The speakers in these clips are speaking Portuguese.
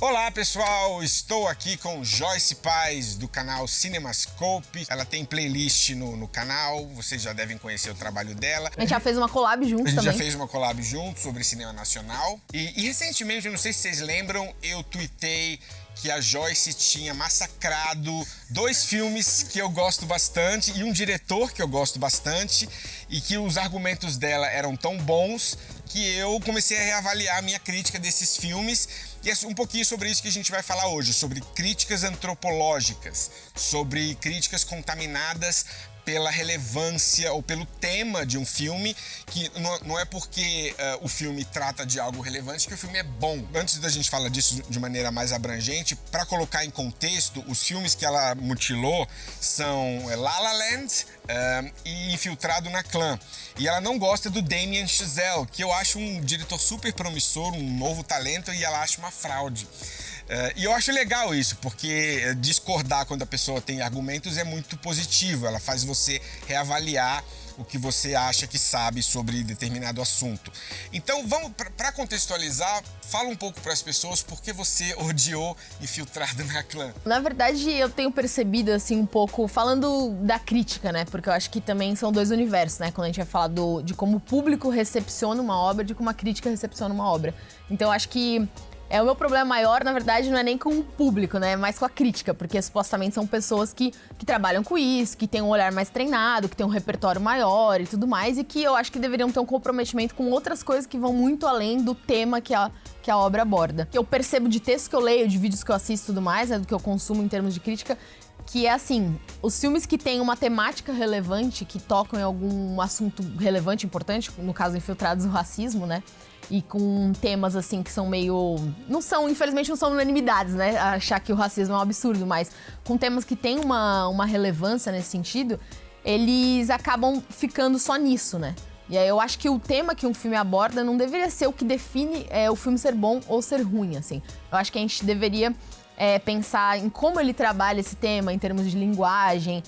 Olá pessoal, estou aqui com Joyce Paz do canal CinemaScope. Ela tem playlist no canal, vocês já devem conhecer o trabalho dela. A gente já fez uma collab juntos também. A gente já fez uma collab juntos sobre cinema nacional. E recentemente, eu não sei se vocês lembram, eu tuitei que a Joyce tinha massacrado 2 filmes que eu gosto bastante e um diretor que eu gosto bastante, e que os argumentos dela eram tão bons que eu comecei a reavaliar a minha crítica desses filmes. E é um pouquinho sobre isso que a gente vai falar hoje, sobre críticas antropológicas, sobre críticas contaminadas pela relevância ou pelo tema de um filme, que não é porque o filme trata de algo relevante que o filme é bom. Antes da gente falar disso de maneira mais abrangente, para colocar em contexto, os filmes que ela mutilou são La La Land e Infiltrado na Clã. E ela não gosta do Damien Chazelle, que eu acho um diretor super promissor, um novo talento, e ela acha uma fraude. E eu acho legal isso, porque discordar quando a pessoa tem argumentos é muito positivo. Ela faz você reavaliar o que você acha que sabe sobre determinado assunto. Então, vamos para contextualizar, fala um pouco para as pessoas por que você odiou Infiltrado na Clã. Na verdade, eu tenho percebido, assim, um pouco, falando da crítica, né? Porque eu acho que também são 2 universos, né? Quando a gente vai falar de como o público recepciona uma obra, de como a crítica recepciona uma obra. Então, eu acho que o meu problema maior, na verdade, não é nem com o público, né? É mais com a crítica, porque supostamente são pessoas que trabalham com isso, que têm um olhar mais treinado, que têm um repertório maior e tudo mais, e que eu acho que deveriam ter um comprometimento com outras coisas que vão muito além do tema que a obra aborda. Eu percebo de textos que eu leio, de vídeos que eu assisto e tudo mais, né, do que eu consumo em termos de crítica, que é assim, os filmes que têm uma temática relevante, que tocam em algum assunto relevante, importante, no caso Infiltrados no Racismo, né? E com temas, assim, que são meio... infelizmente não são unanimidades, né? Achar que o racismo é um absurdo, mas com temas que têm uma relevância nesse sentido, eles acabam ficando só nisso, né? E aí eu acho que o tema que um filme aborda não deveria ser o que define o filme ser bom ou ser ruim, assim. Eu acho que a gente deveria pensar em como ele trabalha esse tema, em termos de linguagem,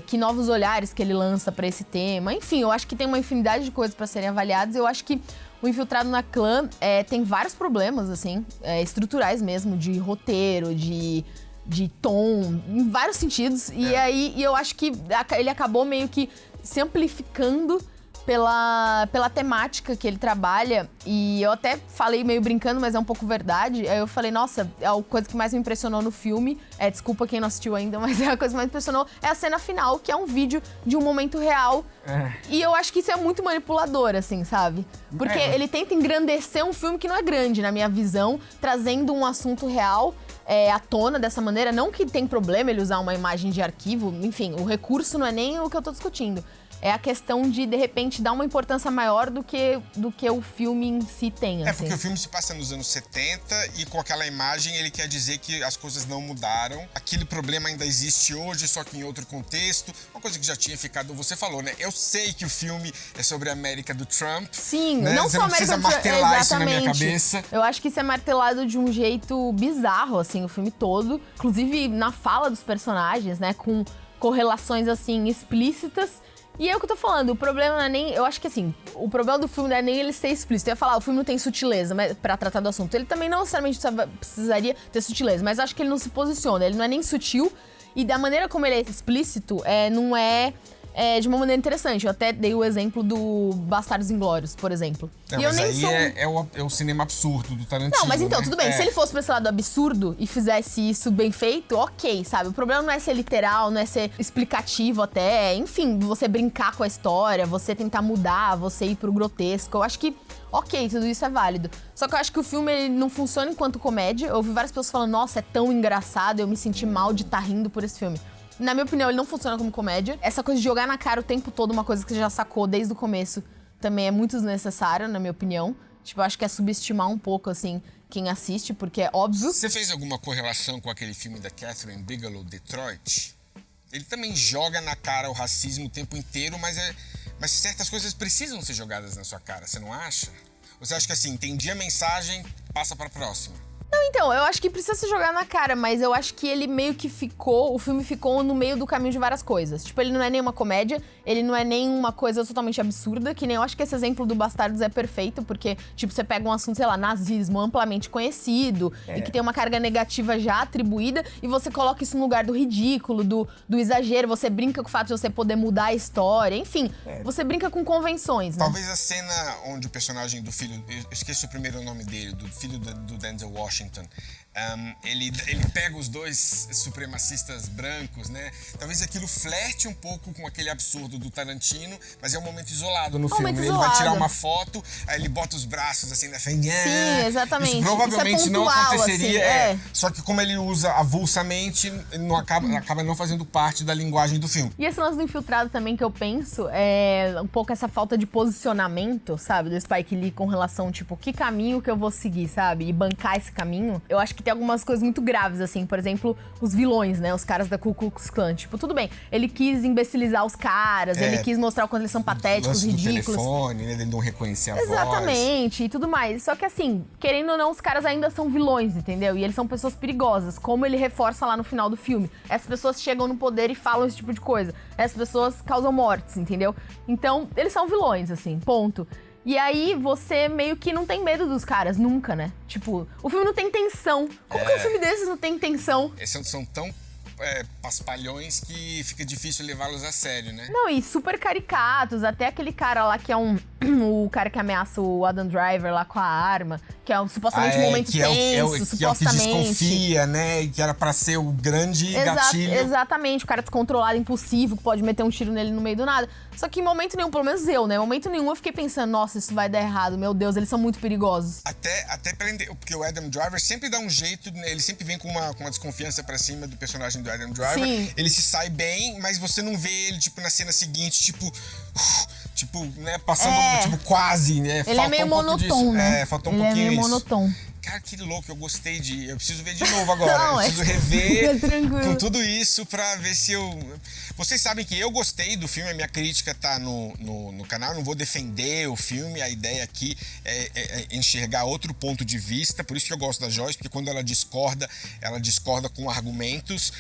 que novos olhares que ele lança para esse tema. Enfim, eu acho que tem uma infinidade de coisas para serem avaliadas. Eu acho que o Infiltrado na Clã tem vários problemas, assim, estruturais mesmo, de roteiro, de tom, em vários sentidos. E aí eu acho que ele acabou meio que se amplificando pela temática que ele trabalha. E eu até falei meio brincando, mas é um pouco verdade. Aí eu falei, nossa, a coisa que mais me impressionou no filme, desculpa quem não assistiu ainda, mas a coisa que mais me impressionou é a cena final, que é um vídeo de um momento real. E eu acho que isso é muito manipulador, assim, sabe? Porque ele tenta engrandecer um filme que não é grande, na minha visão, trazendo um assunto real à tona dessa maneira. Não que tem problema ele usar uma imagem de arquivo, enfim, o recurso não é nem o que eu tô discutindo. É a questão de repente, dar uma importância maior do que o filme em si tem, assim. Porque o filme se passa nos anos 70 e com aquela imagem ele quer dizer que as coisas não mudaram. Aquele problema ainda existe hoje, só que em outro contexto. Uma coisa que já tinha ficado, você falou, né? Eu sei que o filme é sobre a América do Trump. Sim, né? não Você só a América do Trump, martelar exatamente. isso na minha cabeça. Eu acho que isso é martelado de um jeito bizarro, assim, o filme todo. Inclusive na fala dos personagens, né? Com correlações, assim, explícitas. E é o que eu tô falando, o problema não é nem... Eu acho que, assim, o problema do filme não é nem ele ser explícito. Eu ia falar, o filme não tem sutileza pra tratar do assunto. Ele também não necessariamente precisaria ter sutileza, mas acho que ele não se posiciona. Ele não é nem sutil, e da maneira como ele é explícito, não é de uma maneira interessante. Eu até dei o exemplo do Bastardos Inglórios, por exemplo. Não, mas aí é o cinema absurdo do Tarantino. Não, mas então, né? tudo bem. Se ele fosse pra esse lado absurdo e fizesse isso bem feito, ok, sabe? O problema não é ser literal, não é ser explicativo até. Enfim, você brincar com a história, você tentar mudar, você ir pro grotesco. Eu acho que, ok, tudo isso é válido. Só que eu acho que o filme ele não funciona enquanto comédia. Eu ouvi várias pessoas falando, nossa, é tão engraçado, eu me senti mal de estar rindo por esse filme. Na minha opinião, ele não funciona como comédia. Essa coisa de jogar na cara o tempo todo, uma coisa que você já sacou desde o começo, também é muito desnecessária, na minha opinião. Tipo, eu acho que é subestimar um pouco, assim, quem assiste, porque é óbvio. Você fez alguma correlação com aquele filme da Catherine Bigelow, Detroit? Ele também joga na cara o racismo o tempo inteiro, mas certas coisas precisam ser jogadas na sua cara, você não acha? Ou você acha que assim, entendi a mensagem, passa pra próxima? Então, eu acho que precisa se jogar na cara, mas eu acho que ele meio que ficou, o filme ficou no meio do caminho de várias coisas. Tipo, ele não é nenhuma comédia, ele não é nenhuma coisa totalmente absurda, que nem eu acho que esse exemplo do Bastardos é perfeito, porque, tipo, você pega um assunto, sei lá, nazismo, amplamente conhecido, e que tem uma carga negativa já atribuída, e você coloca isso no lugar do ridículo, do exagero, você brinca com o fato de você poder mudar a história, enfim, você brinca com convenções, né? Talvez a cena onde o personagem do filho, eu esqueci o primeiro nome dele, do filho do Denzel Washington, ele pega os dois supremacistas brancos, né? Talvez aquilo flerte um pouco com aquele absurdo do Tarantino, mas é um momento isolado no filme. Ele vai tirar uma foto, aí ele bota os braços assim na frente. Sim, exatamente. Isso provavelmente isso é não aconteceria. Assim, Só que como ele usa avulsamente, não acaba não fazendo parte da linguagem do filme. E esse lance do Infiltrado também que eu penso é um pouco essa falta de posicionamento, sabe, do Spike Lee com relação, tipo, que caminho que eu vou seguir, sabe? E bancar esse caminho. Eu acho que tem algumas coisas muito graves, assim, por exemplo, os vilões, né? Os caras da Ku Klux Klan. Tipo, tudo bem, ele quis imbecilizar os caras, ele quis mostrar o quanto eles são patéticos, ridículos. Do telefone, né? Ele não reconhecer a voz. Exatamente, e tudo mais. Só que assim, querendo ou não, os caras ainda são vilões, entendeu? E eles são pessoas perigosas, como ele reforça lá no final do filme. Essas pessoas chegam no poder e falam esse tipo de coisa. Essas pessoas causam mortes, entendeu? Então, eles são vilões, assim, ponto. E aí, você meio que não tem medo dos caras, nunca, né? Tipo, o filme não tem tensão. Como que um filme desses não tem tensão? Esses são tão paspalhões que fica difícil levá-los a sério, né? Não, e super caricatos. Até aquele cara lá que é o cara que ameaça o Adam Driver lá com a arma, que é supostamente um momento tenso, supostamente. Que é o que desconfia, né? Que era pra ser o grande gatilho. Exatamente, o cara descontrolado, impulsivo, que pode meter um tiro nele no meio do nada. Só que em momento nenhum, pelo menos eu, né? Em momento nenhum eu fiquei pensando, nossa, isso vai dar errado, meu Deus, eles são muito perigosos. Até prender, porque o Adam Driver sempre dá um jeito, né? Ele sempre vem com uma desconfiança pra cima do personagem do Adam Driver. Sim. Ele se sai bem, mas você não vê ele, tipo, na cena seguinte, tipo, né, passando, tipo, quase, né? Ele é meio monotônico, né? Faltou um pouquinho isso. Ele é meio monotônico. Cara, que louco, eu gostei eu preciso ver de novo agora. Não, eu preciso rever tranquilo. com tudo isso pra ver se eu... Vocês sabem que eu gostei do filme, a minha crítica tá no canal, não vou defender o filme, a ideia aqui é enxergar outro ponto de vista, por isso que eu gosto da Joyce, porque quando ela discorda com argumentos,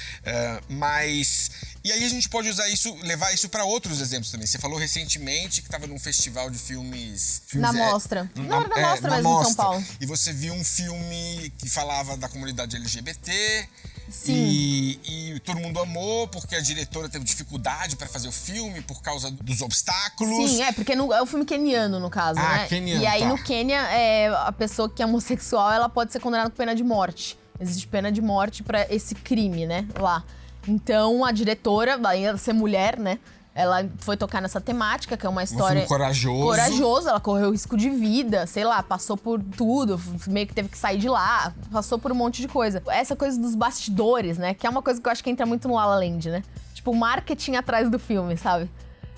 mas... E aí a gente pode usar isso, levar isso pra outros exemplos também. Você falou recentemente que tava num festival de filmes na Mostra. Não, era na Mostra mesmo, em São Paulo. E você viu um filme que falava da comunidade LGBT. Sim. E todo mundo amou, porque a diretora teve dificuldade pra fazer o filme por causa dos obstáculos. Sim, porque é um filme queniano, no caso, né? Queniano, e aí, tá. no Quênia, a pessoa que é homossexual, ela pode ser condenada com pena de morte. Existe pena de morte pra esse crime, né? Lá. Então, a diretora, além de ser mulher, né? Ela foi tocar nessa temática, que é uma história... Um filme corajoso. Corajoso, ela correu risco de vida, sei lá, passou por tudo, meio que teve que sair de lá, passou por um monte de coisa. Essa coisa dos bastidores, né? Que é uma coisa que eu acho que entra muito no La La Land, né? Tipo, o marketing atrás do filme, sabe?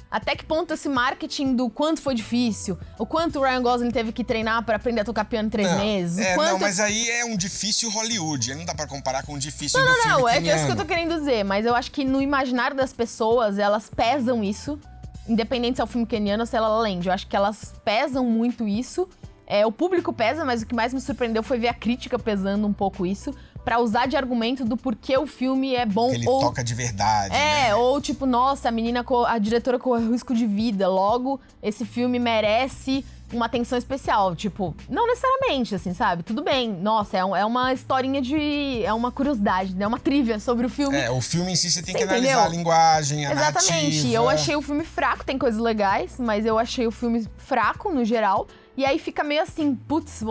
Até que ponto esse marketing do quanto foi difícil, o quanto o Ryan Gosling teve que treinar pra aprender a tocar piano em 3 meses. Não, mas aí é um difícil Hollywood, não dá pra comparar com um difícil do filme Não, é queniano. isso que eu tô querendo dizer, mas eu acho que no imaginário das pessoas, elas pesam isso, independente se é o filme queniano ou se é La La Land. Eu acho que elas pesam muito isso. O público pesa, mas o que mais me surpreendeu foi ver a crítica pesando um pouco isso, pra usar de argumento do porquê o filme é bom. Que ele toca de verdade, né? Ou tipo, nossa, a diretora correu risco de vida, logo esse filme merece uma atenção especial. Tipo, não necessariamente, assim, sabe? Tudo bem, nossa, é uma historinha é uma curiosidade, né? Uma trivia sobre o filme. O filme em si você tem que entendeu? analisar a linguagem, a Exatamente, narrativa. eu achei o filme fraco, tem coisas legais, mas eu achei o filme fraco no geral. E aí fica meio assim, putz,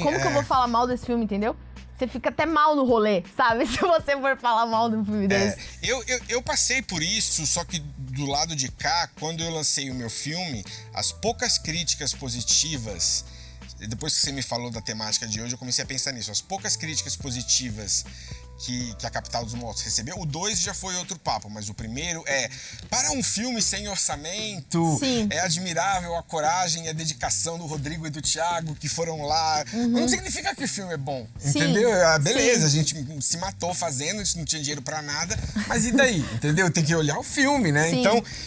como que eu vou falar mal desse filme, entendeu? Você fica até mal no rolê, sabe? Se você for falar mal de um filme desse. Eu passei por isso, só que do lado de cá, quando eu lancei o meu filme, as poucas críticas positivas, depois que você me falou da temática de hoje, eu comecei a pensar nisso. As poucas críticas positivas que a Capital dos Mortos recebeu. O 2 já foi outro papo, mas o primeiro é... Para um filme sem orçamento, Sim. é admirável a coragem e a dedicação do Rodrigo e do Thiago que foram lá. Não significa que o filme é bom, Sim. entendeu? Beleza, Sim. a gente se matou fazendo, a gente não tinha dinheiro pra nada, mas e daí, entendeu? Tem que olhar o filme, né? Sim.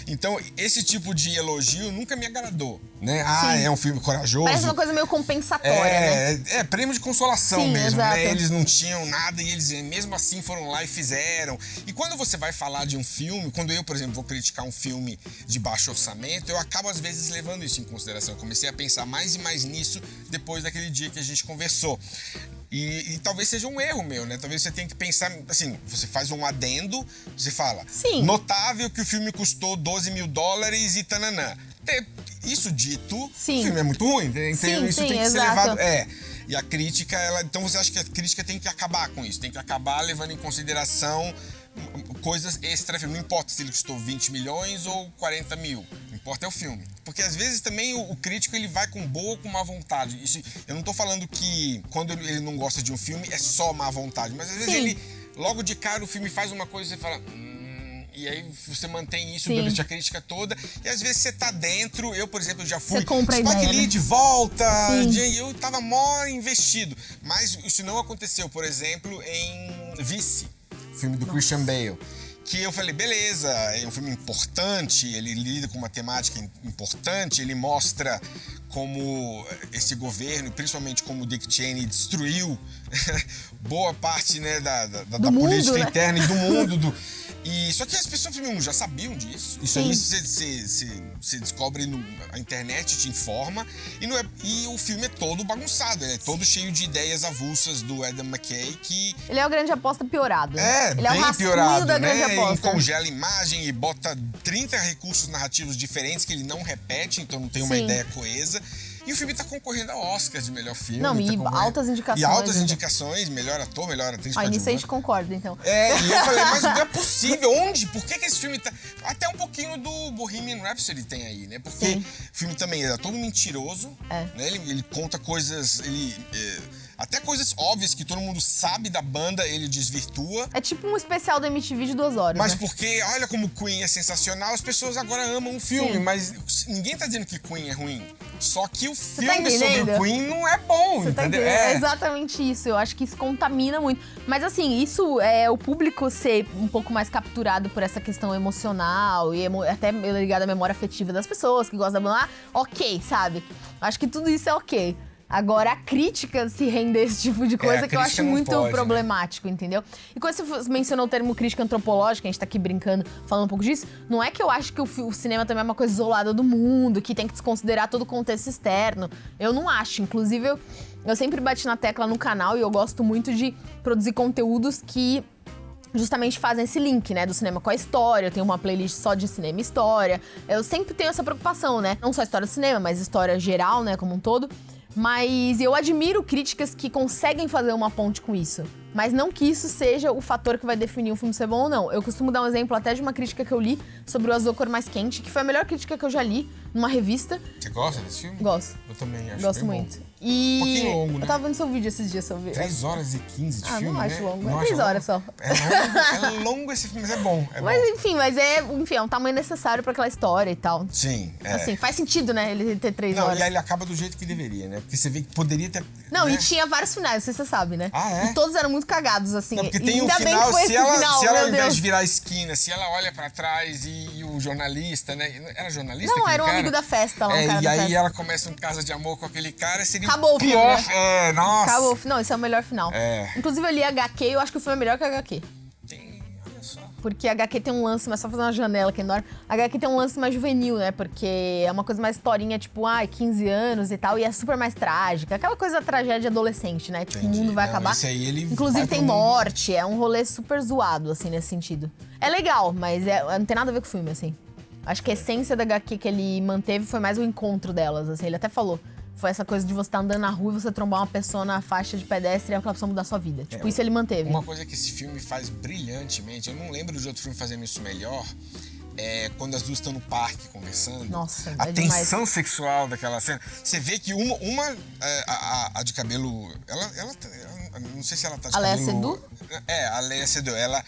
Então, esse tipo de elogio nunca me agradou, né? Sim. É um filme corajoso. Parece uma coisa meio compensatória, né? É prêmio de consolação Sim, mesmo, exato. né? Eles não tinham nada e eles mesmo assim foram lá e fizeram. E quando você vai falar de um filme, quando eu, por exemplo, vou criticar um filme de baixo orçamento, eu acabo às vezes levando isso em consideração. Eu comecei a pensar mais e mais nisso depois daquele dia que a gente conversou. E talvez seja um erro meu, né? Talvez você tenha que pensar, assim, você faz um adendo, você fala, Sim. notável que o filme custou $12 mil e tananã. Isso dito, Sim. o filme é muito ruim, entendeu? Sim, Isso sim, tem que ser exato. levado... E a crítica, então você acha que a crítica tem que acabar com isso, tem que acabar levando em consideração coisas extra-filme. Não importa se ele custou 20 milhões ou 40 mil, o que importa é o filme. Porque às vezes também o crítico ele vai com boa ou com má vontade. Isso, eu não tô falando que quando ele não gosta de um filme é só má vontade, mas às vezes Sim. ele, logo de cara o filme faz uma coisa e você fala... E aí você mantém isso Sim. durante a crítica toda. E às vezes você tá dentro. Eu, por exemplo, já fui Você compra a Spike ideia, Lee né? de volta. Sim. E eu tava mó investido. Mas isso não aconteceu, por exemplo, em Vice, filme do Christian Bale. Que eu falei, beleza, é um filme importante, ele lida com uma temática importante, ele mostra como esse governo, principalmente como o Dick Cheney destruiu boa parte, né, da mundo, política né? interna e do mundo. Só que as pessoas já sabiam disso. Isso aí você descobre, a internet te informa. E o filme é todo bagunçado, ele é todo cheio de ideias avulsas do Adam McKay que... Ele é o grande aposta piorado. Né? Ele é o bem rascunho piorado, da né? grande aposta. E congela a imagem e bota 30 recursos narrativos diferentes que ele não repete, então não tem uma Sim. ideia coesa. E o filme tá concorrendo a Oscar de melhor filme. Não, e tá concorrendo... altas indicações. E altas né? indicações, melhor ator, melhor atriz. Nisso a coadjuvante. gente concorda, então. E eu falei, mas não é possível. Onde? Por que esse filme tá... Até um pouquinho do Bohemian Rhapsody tem aí, né? Porque Sim. o filme também era todo mentiroso. É. Né? Ele conta coisas... até coisas óbvias que todo mundo sabe da banda, ele desvirtua. É tipo um especial da MTV de 2 horas, Mas né? porque, olha como Queen é sensacional, as pessoas agora amam o filme. Sim. Mas ninguém tá dizendo que Queen é ruim. Só que o tá filme sobre entendendo? o Queen não é bom, Você tá entendeu? entendendo? É exatamente isso. Eu acho que isso contamina muito. Mas assim, isso é o público ser um pouco mais capturado por essa questão emocional e até ligado à memória afetiva das pessoas que gostam da banda. Ok, sabe? Acho que tudo isso é ok. Agora, a crítica se render esse tipo de coisa a que eu acho crítica não muito pode, problemático, entendeu? E quando você mencionou o termo crítica antropológica, a gente tá aqui brincando, falando um pouco disso, não é que eu acho que o cinema também é uma coisa isolada do mundo, que tem que desconsiderar todo o contexto externo. Eu não acho. Inclusive, eu sempre bati na tecla no canal e eu gosto muito de produzir conteúdos que justamente fazem esse link, né, do cinema com a história. Eu tenho uma playlist só de cinema e história. Eu sempre tenho essa preocupação, né? Não só história do cinema, mas história geral, né, como um todo. Mas eu admiro críticas que conseguem fazer uma ponte com isso. Mas não que isso seja o fator que vai definir o filme ser bom ou não. Eu costumo dar um exemplo até de uma crítica que eu li sobre O Azul a Cor Mais Quente, que foi a melhor crítica que eu já li numa revista. Você gosta desse filme? Gosto. Eu também acho Gosto bem muito. bom. E Um pouquinho longo, né? eu tava vendo seu vídeo esses dias sobre... 3 horas e 15 de filme, não né? acho longo. Não É acha 3 horas longo? só. É longo esse filme, mas é bom. Mas bom. enfim, é um tamanho necessário pra aquela história e tal. Sim, Assim, faz sentido, né, ele ter 3 Não, horas. e aí ele acaba do jeito que deveria, né? Porque você vê que poderia ter... Não, né? e tinha vários finais, não sei se você sabe, né? Ah, é? E todos eram muito cagados, assim. Não, porque E tem um ainda bem final, que foi se esse ela, final, se ela ao meu invés Deus. de virar a esquina, se ela olha pra trás e o jornalista, né? Era jornalista? Não, aquele era um cara? amigo da festa lá, um cara e da aí festa. ela começa um caso de amor com aquele cara, seria Acabou o filme, pior. né? Nossa. Acabou. Não, esse é o melhor final. É. Inclusive, eu li HQ e eu acho que o filme é melhor que HQ. Olha só. Porque a HQ tem um lance, mas só fazer uma janela aqui enorme. A HQ tem um lance mais juvenil, né? Porque é uma coisa mais historinha, tipo, 15 anos e tal, e é super mais trágica. Aquela coisa da tragédia adolescente, né? Tipo, Entendi. o mundo vai Não, acabar. esse aí ele Inclusive vai tem pro mundo. morte, é um rolê super zoado, assim, nesse sentido. É legal, mas não tem nada a ver com o filme, assim. Acho que a essência da HQ que ele manteve foi mais o encontro delas, assim. Ele até falou. Foi essa coisa de você estar andando na rua e você trombar uma pessoa na faixa de pedestre e aquela pessoa mudar a sua vida. Tipo, isso ele manteve. Uma coisa que esse filme faz brilhantemente, eu não lembro de outro filme fazendo isso melhor, é quando as duas estão no parque conversando. Nossa, a é tensão demais. sexual daquela cena. Você vê que a de cabelo. Ela não sei se ela tá de A Léa cabelo. Seydoux? A Léa Seydoux. Ela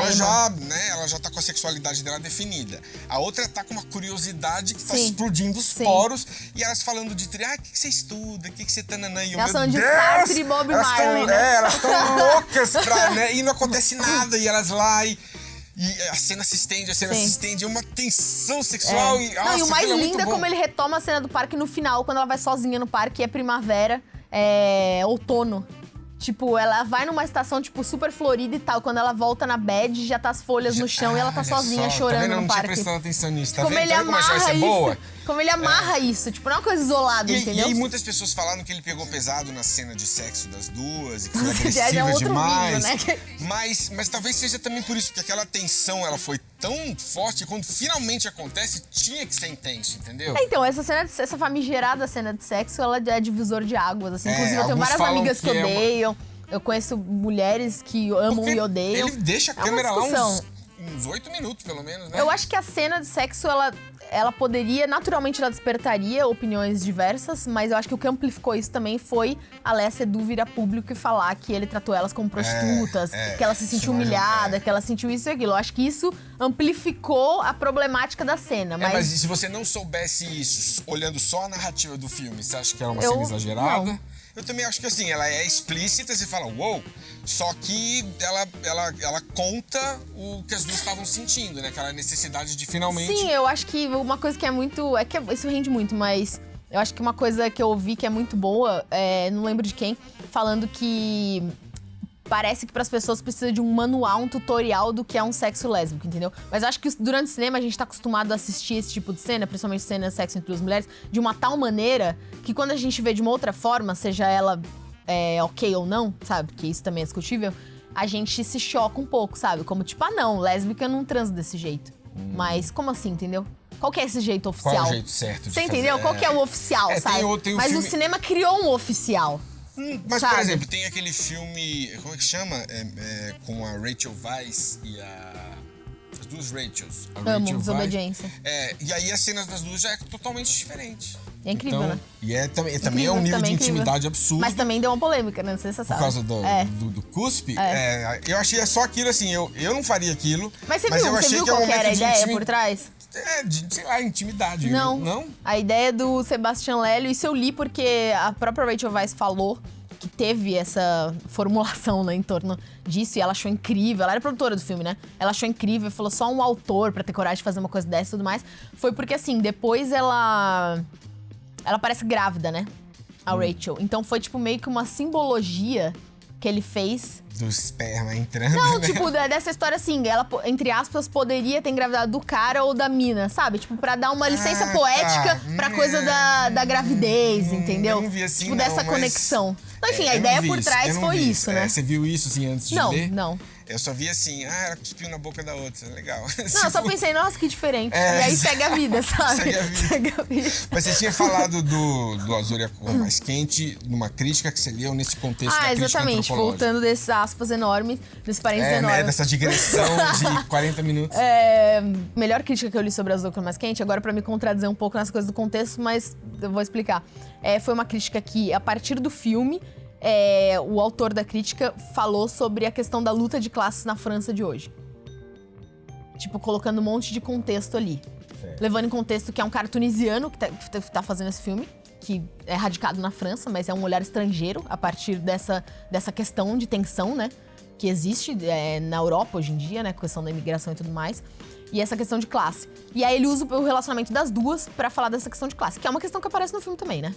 A já, né, ela já tá com a sexualidade dela definida. A outra tá com uma curiosidade que tá Sim. explodindo os Sim. poros. E elas falando de o que você estuda? O que você tananã? E eu, Elas meu falando de Deus, Sartre e Bob Marley, né? elas estão loucas pra, né? E não acontece nada. E elas lá e a cena se estende, é uma tensão sexual. E, Não, e o mais aquilo lindo muito é bom. como ele retoma a cena do parque no final, quando ela vai sozinha no parque, é primavera, é outono. Tipo, ela vai numa estação, tipo, super florida e tal. Quando ela volta na bed, já tá as folhas no chão e ela tá Olha sozinha só, chorando tá vendo? Eu no não tinha parque. prestado atenção nisso, tá Como vendo? ele Tá vendo como a amarra Joyce é isso. boa? Como ele amarra isso. Tipo, não é uma coisa isolada, entendeu? E muitas pessoas falaram que ele pegou pesado na cena de sexo das duas e que foi Aliás, é agressiva outro demais. vídeo, né? Mas talvez seja também por isso, porque aquela tensão ela foi tão forte que quando finalmente acontece, tinha que ser intenso, entendeu? Então, essa famigerada cena de sexo, ela é divisor de águas, assim. Inclusive, eu tenho alguns várias falam amigas que que é uma- odeiam. Eu conheço mulheres que amam Porque e odeiam. ele deixa a É uma câmera lá discussão. uns 8 minutos, pelo menos, né? Eu acho que a cena de sexo, ela poderia, naturalmente, ela despertaria opiniões diversas, mas eu acho que o que amplificou isso também foi a Léa Seydoux vir a público e falar que ele tratou elas como prostitutas, que ela se sentiu humilhada, que ela sentiu isso e aquilo. Eu acho que isso amplificou a problemática da cena, Mas e se você não soubesse isso, olhando só a narrativa do filme, você acha que era uma cena exagerada? Não. Eu também acho que assim, ela é explícita, você fala, uou, só que ela conta o que as duas estavam sentindo, né? Aquela necessidade de finalmente... Sim, eu acho que uma coisa que é muito... isso rende muito, mas eu acho que uma coisa que eu ouvi que é muito boa, não lembro de quem, falando que parece que pras pessoas precisa de um manual, um tutorial do que é um sexo lésbico, entendeu? Mas eu acho que durante o cinema a gente tá acostumado a assistir esse tipo de cena, principalmente cena de sexo entre duas mulheres, de uma tal maneira que quando a gente vê de uma outra forma, seja ela ok ou não, sabe? Porque isso também é discutível, a gente se choca um pouco, sabe? Como tipo, não, lésbica não transa desse jeito. Mas como assim, entendeu? Qual que é esse jeito oficial? Qual é o jeito certo de Você fazer? entendeu? Qual que é o oficial, sabe? tem um Mas filme... o cinema criou um oficial. Mas, sabe? por exemplo, tem aquele filme, como é que chama? Com a Rachel Weisz e as duas Rachels. A Amo, Rachel Desobediência. Weisz. E aí as cenas das duas já é totalmente diferente. É incrível, né? E também é Incrível, um nível de também incrível. intimidade absurdo. Mas também deu uma polêmica, né? Não sei se você Por sabe. causa do cuspe. Eu achei só aquilo assim, eu não faria aquilo. Mas você eu viu achei que qual é um que era a momento de ideia por trás? sei lá, intimidade. Não. Não? A ideia do Sebastian Lelio, isso eu li porque a própria Rachel Weisz falou que teve essa formulação, né, em torno disso, e ela achou incrível. Ela era produtora do filme, né? Ela achou incrível, falou só um autor pra ter coragem de fazer uma coisa dessa e tudo mais. Foi porque, assim, depois ela parece grávida, né? A Rachel. Então foi, tipo, meio que uma simbologia que ele fez. Do esperma entrando, Não, né? tipo, dessa história assim, ela, entre aspas, poderia ter engravidado do cara ou da mina, sabe? Tipo, pra dar uma licença poética pra coisa da gravidez, entendeu? Eu não vi assim, tipo, não, dessa mas- conexão. Então, enfim, a eu ideia não vi por isso, trás eu não foi vi isso, né? Você viu isso, assim, antes de Não, ler? não. Eu só vi assim, ela cuspiu na boca da outra, legal. Não, eu só pensei, nossa, que diferente. E É, aí segue a vida, sabe? segue a vida. Segue a vida. Mas você tinha falado do Azul e a Cor Mais Quente, numa crítica que você leu nesse contexto da crítica Exatamente. antropológica. Voltando desses aspas enormes, desses parênteses Né, enormes. dessa digressão de 40 minutos. Melhor crítica que eu li sobre Azul Cor Mais Quente, agora pra me contradizer um pouco nas coisas do contexto, mas eu vou explicar. Foi uma crítica que, a partir do filme, o autor da crítica falou sobre a questão da luta de classes na França de hoje. Tipo, colocando um monte de contexto ali. Certo. Levando em contexto que é um cara tunisiano que tá fazendo esse filme, que é radicado na França, mas é um olhar estrangeiro a partir dessa questão de tensão, né? Que existe na Europa hoje em dia, né? Questão da imigração e tudo mais. E essa questão de classe. E aí ele usa o relacionamento das duas pra falar dessa questão de classe, que é uma questão que aparece no filme também, né?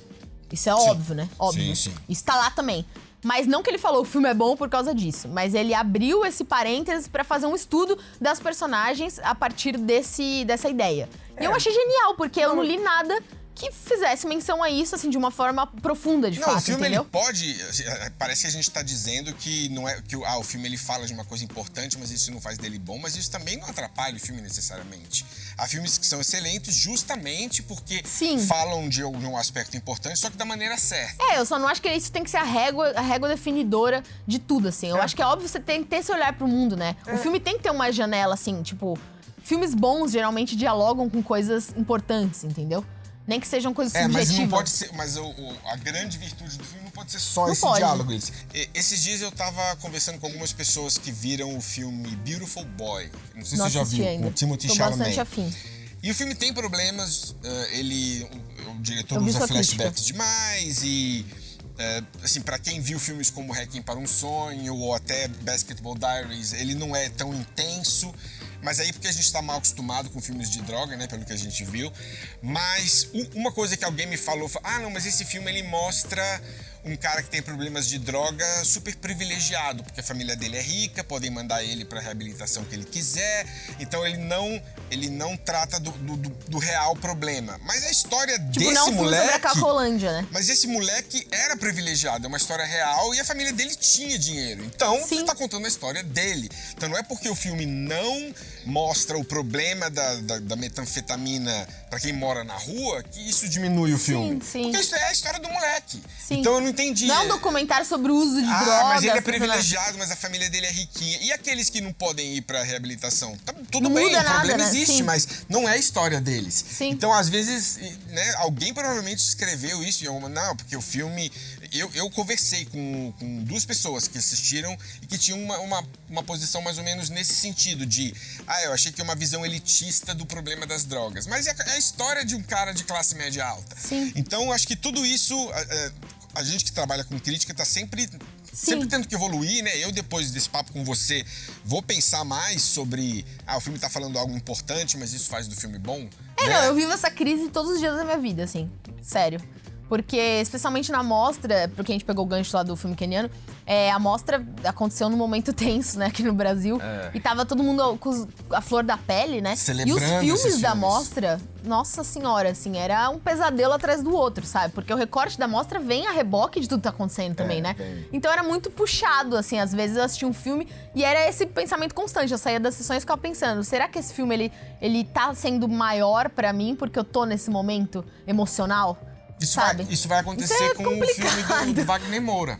Isso é óbvio, né? Óbvio. Sim. Isso tá lá também. Mas não que ele falou o filme é bom por causa disso, mas ele abriu esse parênteses pra fazer um estudo das personagens a partir dessa ideia. E eu achei genial, porque eu não li nada que fizesse menção a isso, assim, de uma forma profunda, de Não, fato, o filme entendeu? ele pode. Parece que a gente tá dizendo que não é que o filme ele fala de uma coisa importante, mas isso não faz dele bom, mas isso também não atrapalha o filme necessariamente. Há filmes que são excelentes justamente porque Sim. falam de um aspecto importante, só que da maneira certa. Eu só não acho que isso tem que ser a régua definidora de tudo, assim. Eu acho que é óbvio que você tem que ter esse olhar pro mundo, né? O filme tem que ter uma janela, assim, tipo... Filmes bons geralmente dialogam com coisas importantes, entendeu? Nem que sejam coisas subjetivas. Mas não pode ser. Mas a grande virtude do filme não pode ser só esse diálogo. Esses dias eu tava conversando com algumas pessoas que viram o filme Beautiful Boy. Não sei se você já viu, ainda. com o Timothée Tô Chalamet. bastante afim. E o filme tem problemas, o diretor Eu vi usa sua flashbacks demais e... assim, pra quem viu filmes como Requiem para um Sonho ou até Basketball Diaries, ele não é tão intenso, mas aí porque a gente tá mal acostumado com filmes de droga, né, pelo que a gente viu. Mas uma coisa que alguém me falou, não, mas esse filme ele mostra um cara que tem problemas de droga super privilegiado, porque a família dele é rica, podem mandar ele pra reabilitação que ele quiser, então ele não trata do real problema. Mas a história desse não moleque... sobre a Cacolândia, né? Mas esse moleque era privilegiado, é uma história real e a família dele tinha dinheiro. Então, você tá contando a história dele. Então não é porque o filme não mostra o problema da metanfetamina pra quem mora na rua que isso diminui o filme. Sim. Porque isso é a história do moleque. Sim. Então eu não entendi. Não é um documentário sobre o uso de drogas. Mas ele é privilegiado, mas a família dele é riquinha. E aqueles que não podem ir pra reabilitação? Tudo não bem, muda o problema nada, né? existe, Sim. mas não é a história deles. Sim. Então, às vezes, né, alguém provavelmente escreveu isso. Não, porque o filme... Eu conversei com duas pessoas que assistiram e que tinham uma posição mais ou menos nesse sentido de... eu achei que é uma visão elitista do problema das drogas. Mas é a história de um cara de classe média alta. Sim. Então, acho que tudo isso... A gente que trabalha com crítica tá sempre tendo que evoluir, né? Eu, depois desse papo com você, vou pensar mais sobre... o filme tá falando algo importante, mas isso faz do filme bom. Né? Não, eu vivo essa crise todos os dias da minha vida, assim. Sério. Porque, especialmente na mostra, porque a gente pegou o gancho lá do filme keniano, a mostra aconteceu num momento tenso, né, aqui no Brasil. E tava todo mundo com a flor da pele, né? Celebrando e os filmes da filmes. mostra, nossa senhora, assim, era um pesadelo atrás do outro, sabe? Porque o recorte da mostra vem a reboque de tudo que tá acontecendo também, né? Bem. Então era muito puxado, assim, às vezes eu assistia um filme e era esse pensamento constante. Eu saía das sessões e ficava pensando, será que esse filme, ele tá sendo maior pra mim porque eu tô nesse momento emocional? Isso vai acontecer com o filme do Wagner Moura.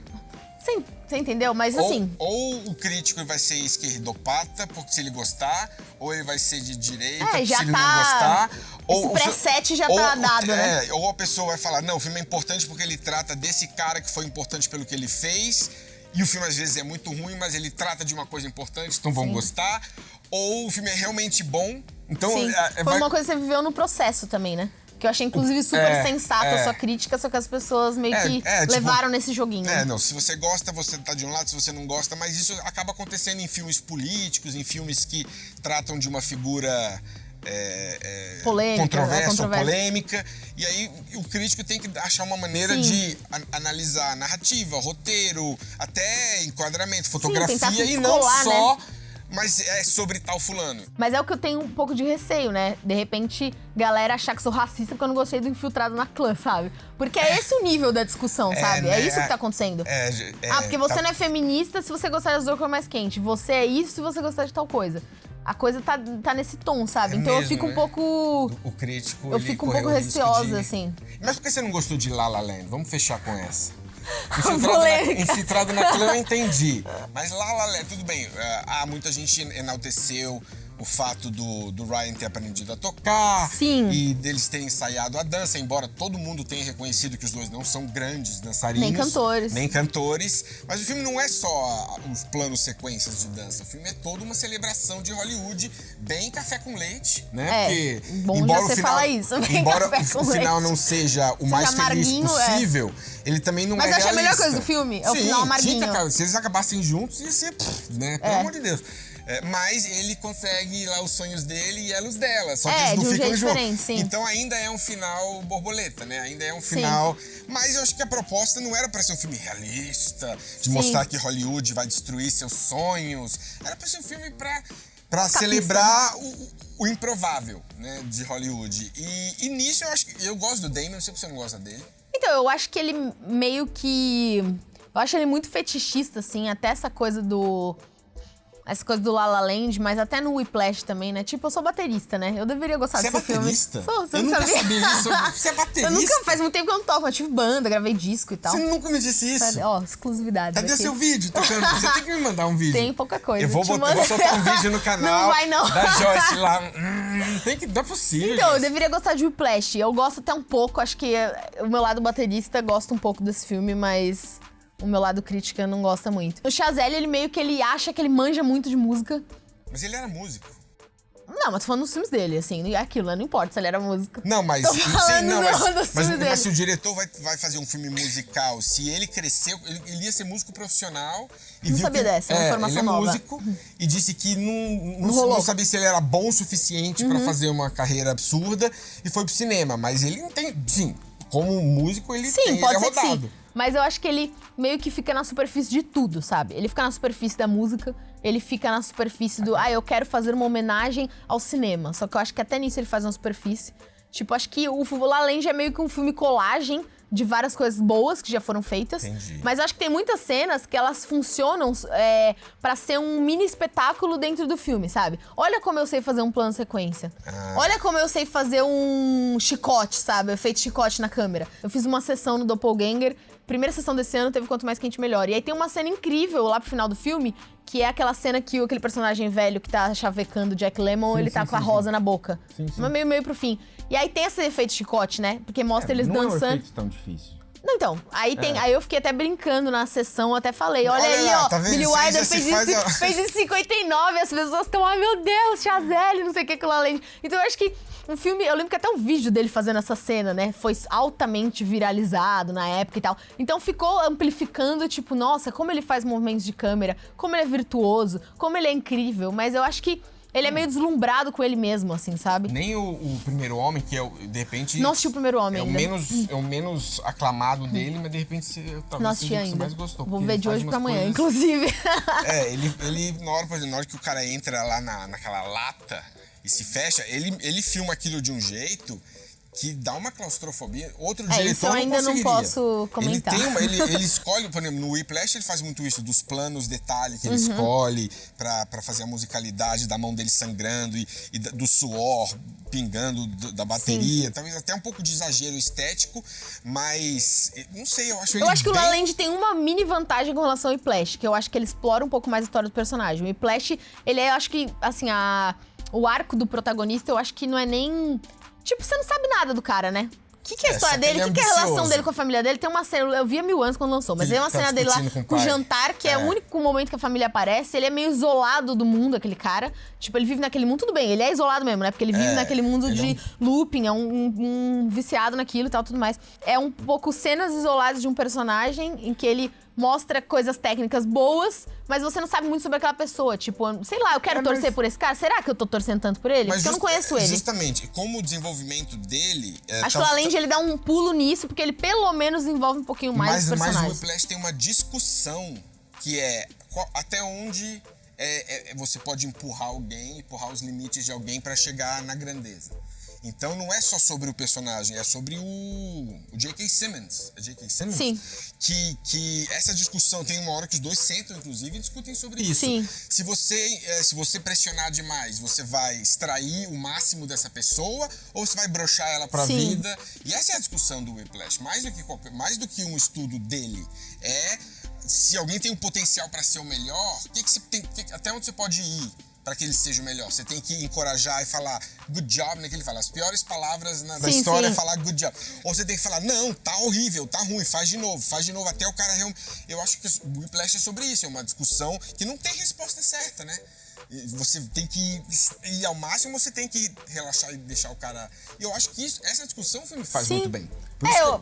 Sim, você entendeu? Mas assim... Ou o crítico vai ser esquerdopata, porque se ele gostar, ou ele vai ser de direita, já se ele tá... não gostar. Esse preset já tá dado, né? Ou a pessoa vai falar, não, o filme é importante porque ele trata desse cara que foi importante pelo que ele fez, e o filme às vezes é muito ruim, mas ele trata de uma coisa importante, então vão gostar. Ou o filme é realmente bom, então... Sim. Foi uma coisa que você viveu no processo também, né? Que eu achei, inclusive, super sensato a sua crítica, só que as pessoas meio que levaram nesse joguinho. Não, se você gosta, você tá de um lado, se você não gosta, mas isso acaba acontecendo em filmes políticos, em filmes que tratam de uma figura polêmica, controversa ou polêmica. E aí o crítico tem que achar uma maneira de analisar narrativa, roteiro, até enquadramento, fotografia e não só... Né? Mas é sobre tal fulano. Mas é o que eu tenho um pouco de receio, né? De repente, galera achar que sou racista porque eu não gostei do Infiltrado na Clã, sabe? Porque é esse o nível da discussão, sabe? Né? É isso que tá acontecendo. Porque você não é feminista se você gostar de Azul mais quente. Você é isso se você gostar de tal coisa. A coisa tá nesse tom, sabe? Então mesmo, eu fico um pouco... O crítico, eu fico um pouco receosa, assim. Mas por que você não gostou de La La Land? Vamos fechar com essa. Infiltrado na Clã eu entendi. Mas lá, tudo bem. Muita gente enalteceu o fato do Ryan ter aprendido a tocar. Sim. E deles terem ensaiado a dança, embora todo mundo tenha reconhecido que os dois não são grandes dançarinos. Nem cantores. Mas o filme não é só os planos sequências de dança. O filme é toda uma celebração de Hollywood, bem café com leite, né? Porque, embora você fala isso, embora o final não seja o mais feliz possível, ele também não é realista. Mas eu acho a melhor coisa do filme, é o final amarguinho. Se eles acabassem juntos, ia ser, né? Pelo amor de Deus. Mas ele consegue lá os sonhos dele e ela os dela. Só que eles não ficam juntos. Então ainda é um final borboleta, né? Ainda é um final... Mas eu acho que a proposta não era pra ser um filme realista, de mostrar que Hollywood vai destruir seus sonhos. Era pra ser um filme pra pra Escapista. celebrar o improvável, né, de Hollywood. E nisso eu gosto do Damon, não sei se você não gosta dele. Então, eu acho que ele meio que... Eu acho ele muito fetichista, assim, até essa coisa do La La Land, mas até no Whiplash também, né? Tipo, eu sou baterista, né? Eu deveria gostar desse filme. Baterista? Sou, você Eu não nunca sabia? sabia isso. Você é baterista? Eu nunca, faz muito tempo que eu não toco, eu tive banda, gravei disco e tal. Você nunca me disse isso. Ó, exclusividade. Cadê aqui. seu vídeo tocando? Você tem que me mandar um vídeo. Tem pouca coisa. Eu vou soltar um vídeo no canal Não vai, não. da Joyce lá. Não é possível. Então, eu Joyce. deveria gostar de Whiplash. Eu gosto até um pouco, acho que o meu lado baterista gosta um pouco desse filme, mas o meu lado crítica não gosta muito. O Chazelle, ele meio que ele acha que ele manja muito de música. Mas ele era músico. Não, mas tô falando dos filmes dele, assim, é aquilo, né? Não importa se ele era músico. Não, mas... Tô Sim, falando não, dos filmes mas dele. se o diretor vai fazer um filme musical, se ele cresceu, ele ia ser músico profissional e Não viu sabia que, dessa, uma informação ele é nova. músico e disse que não rolou. sabia se ele era bom o suficiente pra fazer uma carreira absurda e foi pro cinema. Mas ele não tem... Sim, como músico ele Sim, tem, pode ele é ser que rodado. sim. Mas eu acho que ele meio que fica na superfície de tudo, sabe? Ele fica na superfície da música, ele fica na superfície do... eu quero fazer uma homenagem ao cinema. Só que eu acho que até nisso ele faz uma superfície. Tipo, acho que o La La Land é meio que um filme colagem de várias coisas boas que já foram feitas. Entendi. Mas eu acho que tem muitas cenas que elas funcionam pra ser um mini espetáculo dentro do filme, sabe? Olha como eu sei fazer um plano sequência. Olha como eu sei fazer um chicote, sabe? Efeito chicote na câmera. Eu fiz uma sessão no Doppelganger. Primeira sessão desse ano teve Quanto Mais Quente Melhor. E aí tem uma cena incrível lá pro final do filme, que é aquela cena que aquele personagem velho que tá chavecando o Jack Lemmon, ele tá com a rosa na boca. Mas meio pro fim. E aí tem esse efeito chicote, né? Porque mostra eles não dançando. Não é um efeito tão difícil. Não, então, aí eu fiquei até brincando na sessão, eu até falei, olha aí, lá, ó, tá vendo? Billy Isso aí Wilder já se fez em 59, as pessoas estão, ai meu Deus, Chazelle, não sei o que, La La Land. Então eu acho que um filme, eu lembro que até o vídeo dele fazendo essa cena, né, foi altamente viralizado na época e tal. Então ficou amplificando, tipo, nossa, como ele faz movimentos de câmera, como ele é virtuoso, como ele é incrível, mas eu acho que ele é meio deslumbrado com ele mesmo, assim, sabe? Nem o Primeiro Homem, que é, de repente... Não assisti o Primeiro Homem é ainda. É o menos aclamado dele, mas de repente talvez Não assisti seja o que você ainda. mais gostou. Vou porque ver ele de faz hoje pra umas amanhã, coisas- inclusive. Ele por exemplo, na hora que o cara entra lá naquela lata e se fecha, ele filma aquilo de um jeito que dá uma claustrofobia. Outro diretor isso eu ainda não conseguiria. posso comentar. Ele escolhe, por exemplo, no Whiplash ele faz muito isso, dos planos, detalhes que ele escolhe pra fazer a musicalidade da mão dele sangrando e do suor pingando da bateria. Talvez até um pouco de exagero estético, mas não sei, eu acho ele Eu acho que o La La bem... Land tem uma mini vantagem com relação ao Whiplash, que eu acho que ele explora um pouco mais a história do personagem. O Whiplash, ele é, eu acho que, assim, o arco do protagonista, eu acho que não é nem... Tipo, você não sabe nada do cara, né? O que é a história só que dele? ele O é que é a relação ambicioso. dele com a família dele? Tem uma cena, eu vi há 1000 anos quando lançou, mas Que tem uma tá cena dele lá discutindo com o com o pai. jantar, que é o único momento que a família aparece. Ele é meio isolado do mundo, aquele cara. Tipo, ele vive naquele mundo, tudo bem, ele é isolado mesmo, né? Porque ele vive naquele mundo de looping, é um viciado naquilo e tal, tudo mais. É um pouco cenas isoladas de um personagem em que ele mostra coisas técnicas boas, mas você não sabe muito sobre aquela pessoa. Tipo, sei lá, eu quero torcer por esse cara. Será que eu tô torcendo tanto por ele? Porque eu não conheço ele. Justamente, como o desenvolvimento dele... Acho que o La La Land, ele dá um pulo nisso, porque ele pelo menos envolve um pouquinho mais os Mas o personagens. Whiplash tem uma discussão que é até onde você pode empurrar os limites de alguém pra chegar na grandeza. Então não é só sobre o personagem, é sobre o J.K. Simmons. É J.K. Simmons? Sim. Que essa discussão, tem uma hora que os dois sentam, inclusive, e discutem sobre isso. Sim. Se você pressionar demais, você vai extrair o máximo dessa pessoa ou você vai broxar ela pra Sim. vida? E essa é a discussão do Whiplash. Mais do que um estudo dele, se alguém tem um potencial pra ser o melhor, até onde você pode ir para que ele seja o melhor? Você tem que encorajar e falar good job, né? Que ele fala, as piores palavras da história é falar good job. Ou você tem que falar, não, tá horrível, tá ruim, faz de novo, até o cara realmente... Eu acho que o Whiplash é sobre isso, é uma discussão que não tem resposta certa, né? Você tem que ir ao máximo, você tem que relaxar e deixar o cara... Eu acho que essa discussão o filme faz muito bem. Por isso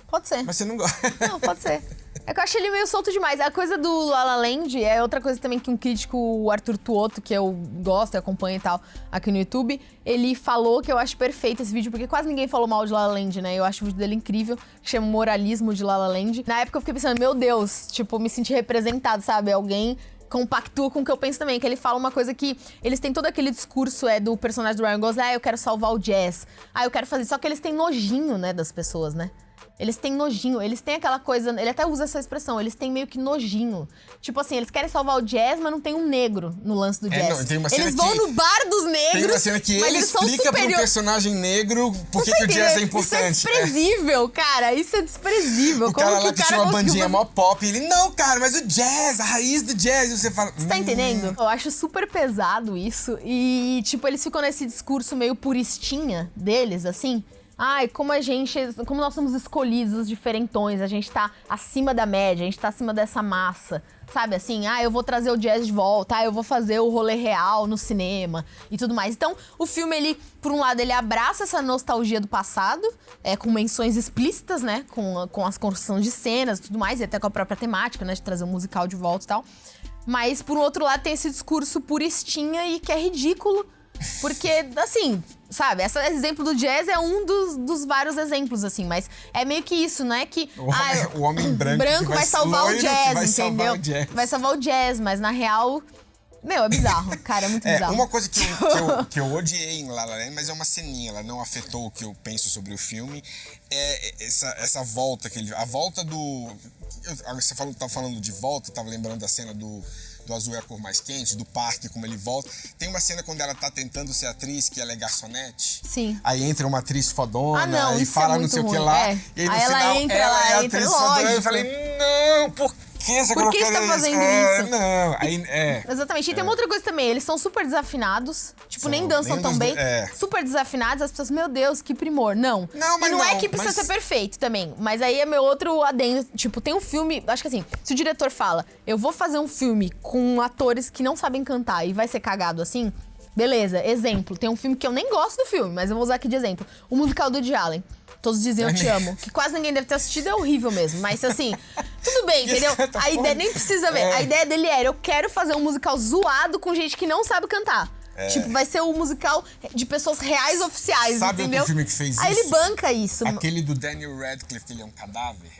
Pode ser. Mas você não gosta. Não, pode ser. É que eu achei ele meio solto demais. A coisa do La La Land é outra coisa também que um crítico, o Arthur Tuoto, que eu gosto e acompanho e tal, aqui no YouTube, ele falou que eu acho perfeito esse vídeo, porque quase ninguém falou mal de La La Land, né? Eu acho o vídeo dele incrível, que chama Moralismo de La La Land. Na época eu fiquei pensando, meu Deus, tipo, me senti representado, sabe? Alguém compactua com o que eu penso também, que ele fala uma coisa que eles têm todo aquele discurso do personagem do Ryan Gosling, eu quero salvar o jazz, eu quero fazer, só que eles têm nojinho, né, das pessoas, né? Eles têm nojinho, eles têm aquela coisa, ele até usa essa expressão, eles têm meio que nojinho. Tipo assim, eles querem salvar o jazz, mas não tem um negro no lance do jazz. Não, tem uma cena eles vão no bar dos negros, tem uma cena que ele explica pro personagem negro por que o jazz é importante. Isso é desprezível, cara, isso é desprezível. O cara lá que tinha uma bandinha mó pop, ele, não, cara, mas o jazz, a raiz do jazz, e você fala... Você tá entendendo? Eu acho super pesado isso, e tipo, eles ficam nesse discurso meio puristinha deles, assim... Ai, como nós somos escolhidos, os diferentões, a gente tá acima da média, a gente tá acima dessa massa, sabe assim? Eu vou trazer o jazz de volta, eu vou fazer o rolê real no cinema e tudo mais. Então, o filme, ele, por um lado, ele abraça essa nostalgia do passado, com menções explícitas, né? Com as construções de cenas e tudo mais, e até com a própria temática, né? De trazer o musical de volta e tal. Mas, por um outro lado, tem esse discurso puristinha e que é ridículo, porque, assim... Sabe, esse exemplo do jazz é um dos vários exemplos, assim. Mas é meio que isso, não é que... O homem branco vai salvar o jazz, entendeu? Salvar o jazz. Vai salvar o jazz, mas na real... Meu, é bizarro, cara, é muito bizarro. Uma coisa que eu odiei em La La Land, mas é uma ceninha, ela não afetou o que eu penso sobre o filme, é essa volta, a volta do... Você tá falando de volta, tava lembrando da cena do Azul é a Cor Mais Quente, do parque, como ele volta. Tem uma cena quando ela tá tentando ser atriz, que ela é garçonete. Sim. Aí entra uma atriz fodona não, e fala não sei o que lá. E aí no final ela é a atriz fodona. Eu falei, não, por que você Por que você tá fazendo isso? Não, aí Exatamente. E tem uma outra coisa também, eles são super desafinados, tipo, nem dançam tão bem. Super desafinados, as pessoas, meu Deus, que primor. Não. Mas não é que precisa ser perfeito também, mas aí é meu outro adendo. Tipo, tem um filme, acho que assim, se o diretor fala, eu vou fazer um filme com atores que não sabem cantar e vai ser cagado assim, beleza, exemplo. Tem um filme que eu nem gosto do filme, mas eu vou usar aqui de exemplo. O musical do Woody Allen. Todos diziam eu te amo. Que quase ninguém deve ter assistido, é horrível mesmo. Mas assim, tudo bem, entendeu? A ideia nem precisa ver. A ideia dele era, eu quero fazer um musical zoado com gente que não sabe cantar. Tipo, vai ser um musical de pessoas reais oficiais, sabe entendeu? Outro filme que fez Aí isso? ele banca isso. Aquele do Daniel Radcliffe, que ele é um cadáver.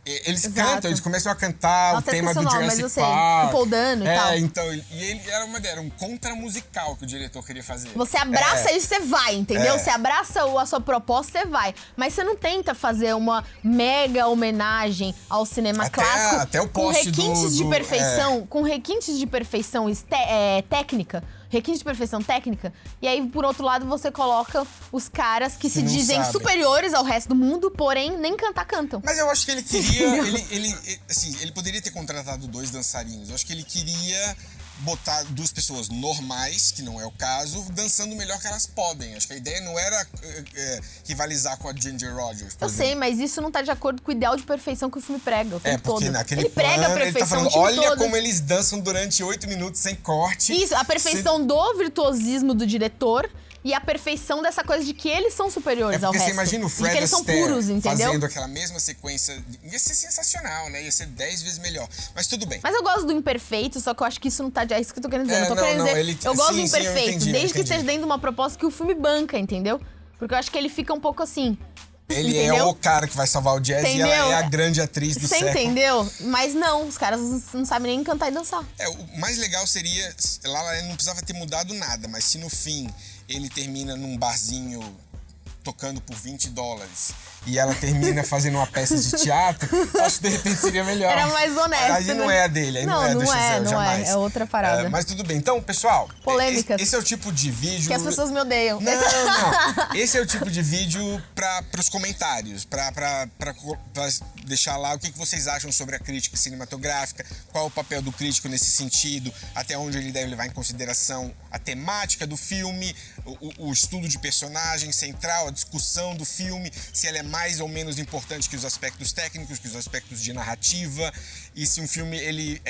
Eles cantam, eles começam a cantar o tema do Jurassic Park. O Paul Dano e tal. Então, e ele era um contramusical que o diretor queria fazer. Você abraça isso, você vai, entendeu? Você abraça a sua proposta, você vai. Mas você não tenta fazer uma mega homenagem ao cinema clássico até o poste com requintes de perfeição, com requintes de perfeição técnica. Requinte de perfeição técnica, e aí, por outro lado, você coloca os caras que se dizem superiores ao resto do mundo, porém, nem cantar cantam. Mas eu acho que ele queria... ele poderia ter contratado 2 dançarinos. Eu acho que ele queria botar 2 pessoas normais, que não é o caso, dançando o melhor que elas podem. Acho que a ideia não era rivalizar com a Ginger Rogers. Eu sei, mas isso não tá de acordo com o ideal de perfeição que o filme prega o tempo todo. Porque naquele ele prega a perfeição ele tá falando, o tempo olha todo. como eles dançam durante 8 minutos sem corte. Isso, a perfeição do virtuosismo do diretor e a perfeição dessa coisa de que eles são superiores ao resto. Porque você imagina o Fred que eles são puros, entendeu? fazendo aquela mesma sequência. Ia ser sensacional, né? Ia ser 10 vezes melhor. Mas tudo bem. Mas eu gosto do imperfeito, só que eu acho que isso não tá... É isso que eu tô querendo dizer. Eu gosto do imperfeito, desde que esteja dentro de uma proposta que o filme banca, entendeu? Porque eu acho que ele fica um pouco assim... Ele entendeu? é o cara que vai salvar o jazz e ela é a grande atriz do século. Você entendeu? Mas não, os caras não sabem nem cantar e dançar. O mais legal seria... Lá não precisava ter mudado nada, mas se no fim ele termina num barzinho tocando por $20 e ela termina fazendo uma peça de teatro, acho que de repente seria melhor. Era mais honesto, aí não é a dele, aí não é do Gisele, jamais. É outra parada. Mas tudo bem. Então, pessoal, polêmicas. Esse é o tipo de vídeo... Que as pessoas me odeiam. Não. Esse é o tipo de vídeo pros comentários, pra deixar lá o que vocês acham sobre a crítica cinematográfica, qual é o papel do crítico nesse sentido, até onde ele deve levar em consideração a temática do filme, o estudo de personagem central, a discussão do filme, se ela é mais ou menos importante que os aspectos técnicos, que os aspectos de narrativa, e se um filme ele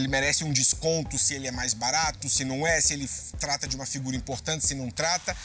merece um desconto, se ele é mais barato, se não é, se ele trata de uma figura importante, se não trata.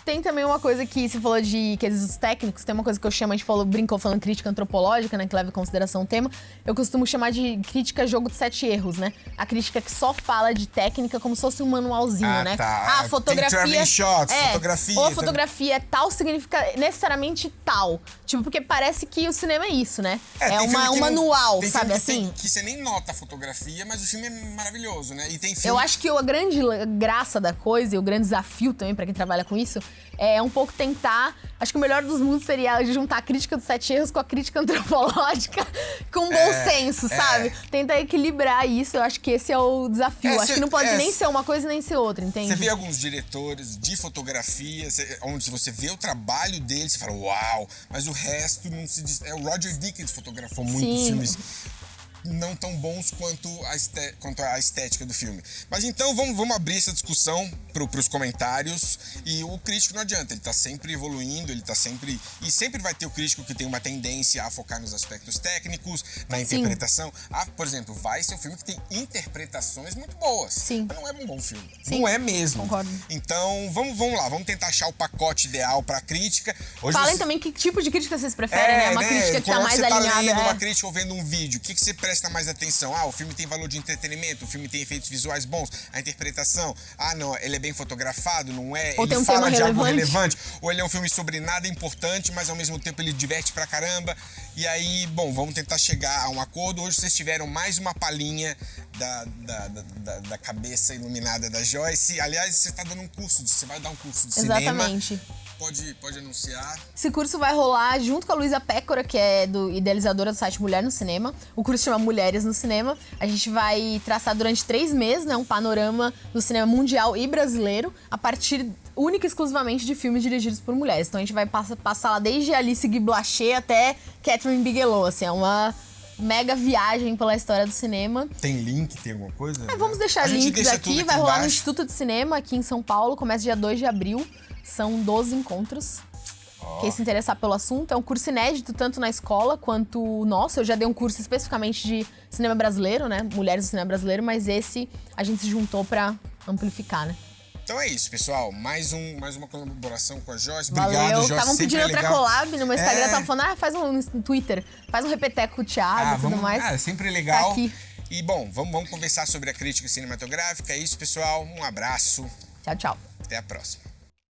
Tem também uma coisa que você falou de quesitos técnicos, tem uma coisa que eu chamo, a gente brincou falando crítica antropológica, né, que leva em consideração o tema. Eu costumo chamar de crítica jogo de 7 erros, né? A crítica que só fala de técnica como se fosse um manualzinho, né? Tá. Fotografia. Tem shots, fotografia. Ou a fotografia é tal tal significa necessariamente tal. Tipo, porque parece que o cinema é isso, né? É tem filme um que manual, tem sabe filme que assim? que você nem nota a fotografia, mas o filme é maravilhoso, né? E tem filme... Eu acho que a grande graça da coisa e o grande desafio também pra quem trabalha com isso é um pouco tentar. Acho que o melhor dos mundos seria juntar a crítica dos 7 erros com a crítica antropológica com bom senso, sabe? Tentar equilibrar isso, eu acho que esse é o desafio. Acho que não pode nem ser uma coisa nem ser outra, entende? Você vê alguns diretores de fotografia, onde você vê o trabalho deles, você fala, uau, mas o resto não se diz. O Roger Deakins fotografou muitos filmes não tão bons quanto a estética do filme. Mas então vamos abrir essa discussão pros comentários. E o crítico não adianta, ele tá sempre evoluindo, ele tá sempre... E sempre vai ter o crítico que tem uma tendência a focar nos aspectos técnicos, na interpretação. Por exemplo, vai ser um filme que tem interpretações muito boas. Sim. Mas não é um bom filme. Sim. Não é mesmo. Concordo. Então, vamos lá, vamos tentar achar o pacote ideal pra crítica. Falem também que tipo de crítica vocês preferem, né? Uma crítica que tá mais alinhada. Quando você tá lendo uma crítica ou vendo um vídeo, o que você presta mais atenção? O filme tem valor de entretenimento, o filme tem efeitos visuais bons, a interpretação, não, ele é bem fotografado, não é? Ou ele tem um fala tema de algo relevante. relevante, ou ele é um filme sobre nada importante, mas ao mesmo tempo ele diverte pra caramba. E aí, bom, vamos tentar chegar a um acordo. Hoje vocês tiveram mais uma palhinha da cabeça iluminada da Joyce. Aliás, você tá dando você vai dar um curso de cinema. Exatamente. Pode anunciar. Esse curso vai rolar junto com a Luísa Pécora, que é idealizadora do site Mulher no Cinema. O curso chama Mulheres no Cinema. A gente vai traçar durante 3 meses, né, um panorama do cinema mundial e brasileiro, a partir única e exclusivamente de filmes dirigidos por mulheres. Então a gente vai passar lá desde Alice Guy Blaché até Catherine Bigelow, assim, é uma mega viagem pela história do cinema. Tem link, tem alguma coisa? Vamos deixar links aqui, vai rolar no Instituto de Cinema aqui em São Paulo, começa dia 2 de abril. São 12 encontros. Quem se interessar pelo assunto, é um curso inédito, tanto na escola quanto o nosso. Eu já dei um curso especificamente de cinema brasileiro, né? Mulheres do cinema brasileiro, mas esse a gente se juntou pra amplificar, né? Então é isso, pessoal. Mais uma colaboração com a Joyce. Valeu. Obrigado, Joyce. Estavam pedindo outra collab no meu Instagram, estavam falando, faz no Twitter, faz um repeteco com o Thiago e tudo mais. É sempre legal. Tá aqui. E bom, vamos conversar sobre a crítica cinematográfica. É isso, pessoal. Um abraço. Tchau, tchau. Até a próxima.